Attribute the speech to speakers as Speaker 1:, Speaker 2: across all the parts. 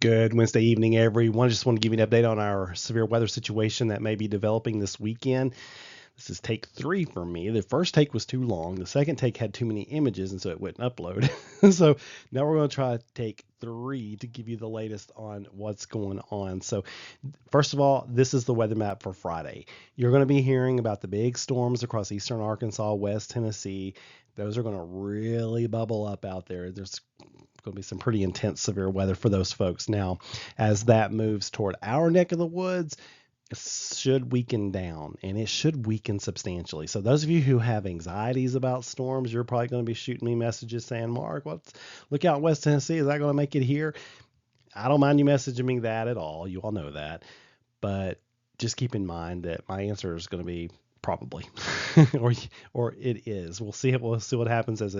Speaker 1: Good Wednesday evening, everyone. Just want to give you an update on our severe weather situation that may be developing this weekend. This is take 3 for me. The first take was too long. The second take had too many images, and so it wouldn't upload. So now we're going to try take 3 to give you the latest on what's going on. So first of all, this is the weather map for Friday. You're going to be hearing about the big storms across eastern Arkansas, West Tennessee. Those are going to really bubble up out there. There's going to be some pretty intense severe weather for those folks. Now, as that moves toward our neck of the woods, it should weaken down, and it should weaken substantially. So those of you who have anxieties about storms, you're probably going to be shooting me messages saying, Mark, look out in West Tennessee. Is that going to make it here? I don't mind you messaging me that at all. You all know that. But just keep in mind that my answer is going to be probably, or it is. We'll see. We'll see what happens as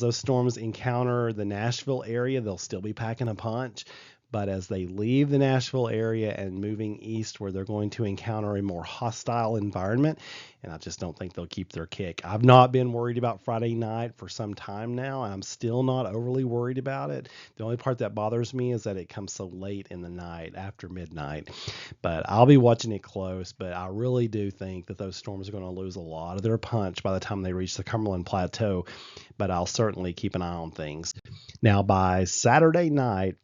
Speaker 1: those storms encounter the Nashville area. They'll still be packing a punch, but as they leave the Nashville area and moving east, where they're going to encounter a more hostile environment, and I just don't think they'll keep their kick. I've not been worried about Friday night for some time now, and I'm still not overly worried about it. The only part that bothers me is that it comes so late in the night, after midnight. But I'll be watching it close, but I really do think that those storms are going to lose a lot of their punch by the time they reach the Cumberland Plateau, but I'll certainly keep an eye on things. Now, by Saturday night,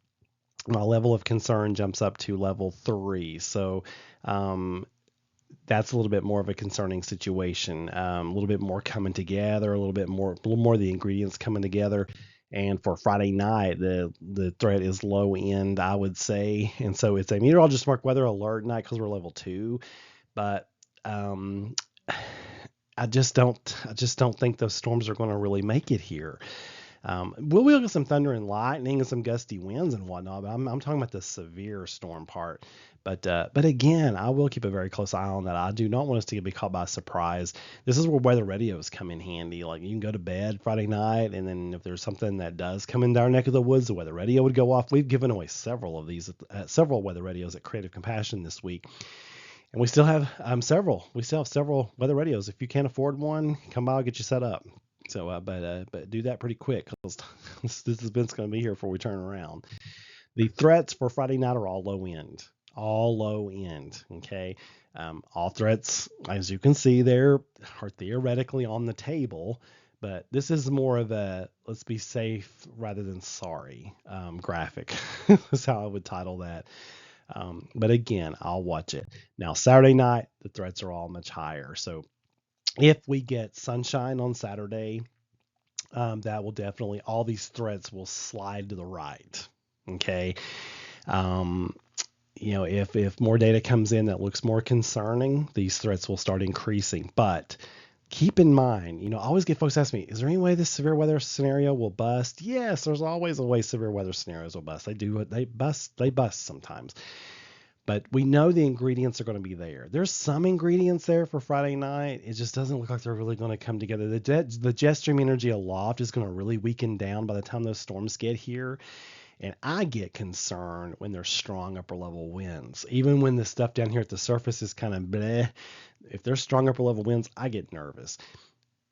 Speaker 1: my level of concern jumps up to level 3. So that's a little bit more of a concerning situation. A little bit more coming together, a little more of the ingredients coming together. And for Friday night, the threat is low end, I would say. And so it's a meteorologist mark weather alert night because we're level 2. But I just don't think those storms are going to really make it here. We'll get some thunder and lightning and some gusty winds and whatnot, but I'm talking about the severe storm part. But again, I will keep a very close eye on that. I do not want us to be caught by surprise. This is where weather radios come in handy. Like, you can go to bed Friday night, and then if there's something that does come into our neck of the woods, the weather radio would go off. We've given away several of these, several weather radios at Creative Compassion this week. And we still have several. We still have several weather radios. If you can't afford one, come by, I'll get you set up. So, but do that pretty quick, because this event's going to be here before we turn around. The threats for Friday night are all low end. Okay. All threats, as you can see there, are theoretically on the table, but this is more of a let's be safe rather than sorry graphic. That's how I would title that. But again, I'll watch it. Now, Saturday night, the threats are all much higher. So if we get sunshine on Saturday, that will definitely, all these threats will slide to the right. Okay. If more data comes in that looks more concerning, these threats will start increasing. But keep in mind, I always get folks ask me, is there any way this severe weather scenario will bust? Yes, there's always a way severe weather scenarios will bust. They bust sometimes. But we know the ingredients are going to be there. There's some ingredients there for Friday night. It just doesn't look like they're really going to come together. The jet stream energy aloft is going to really weaken down by the time those storms get here. And I get concerned when there's strong upper level winds. Even when the stuff down here at the surface is kind of bleh, if there's strong upper level winds, I get nervous.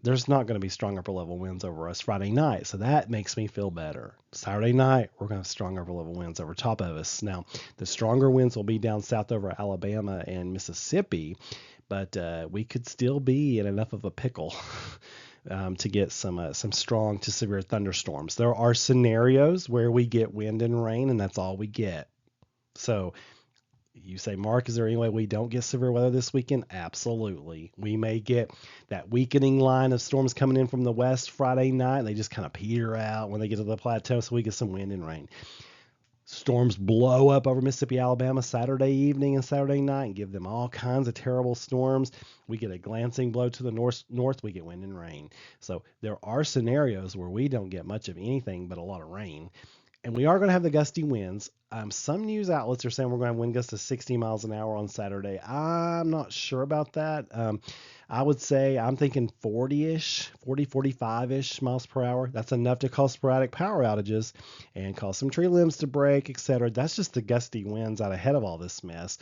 Speaker 1: There's not going to be strong upper level winds over us Friday night, so that makes me feel better. Saturday night, we're going to have strong upper level winds over top of us. Now, the stronger winds will be down south over Alabama and Mississippi, but we could still be in enough of a pickle to get some strong to severe thunderstorms. There are scenarios where we get wind and rain, and that's all we get. So you say, Mark, is there any way we don't get severe weather this weekend? Absolutely. We may get that weakening line of storms coming in from the west Friday night, and they just kind of peter out when they get to the plateau, so we get some wind and rain. Storms blow up over Mississippi, Alabama Saturday evening and Saturday night and give them all kinds of terrible storms. We get a glancing blow to the north, we get wind and rain. So there are scenarios where we don't get much of anything but a lot of rain. And we are going to have the gusty winds. Some news outlets are saying we're going to have wind gusts to 60 miles an hour on Saturday. I'm not sure about that. I would say I'm thinking 40-ish, 40, 45-ish miles per hour. That's enough to cause sporadic power outages and cause some tree limbs to break, etc. That's just the gusty winds out ahead of all this mess.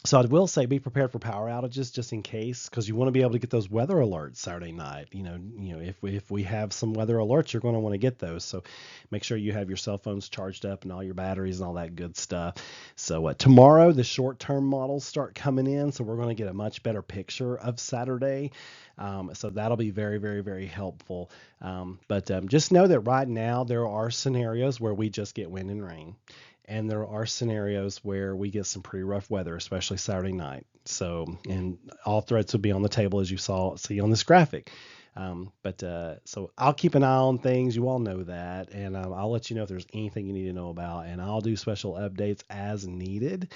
Speaker 1: So I will say be prepared for power outages just in case, because you want to be able to get those weather alerts Saturday night. If we have some weather alerts, you're going to want to get those. So make sure you have your cell phones charged up and all your batteries and all that good stuff. So tomorrow the short-term models start coming in, so we're going to get a much better picture of Saturday. So that'll be very, very, very helpful. But just know that right now there are scenarios where we just get wind and rain. And there are scenarios where we get some pretty rough weather, especially Saturday night. So, and all threats will be on the table as you see on this graphic. So I'll keep an eye on things. You all know that, and I'll let you know if there's anything you need to know about, and I'll do special updates as needed.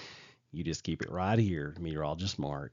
Speaker 1: You just keep it right here, Meteorologist Mark.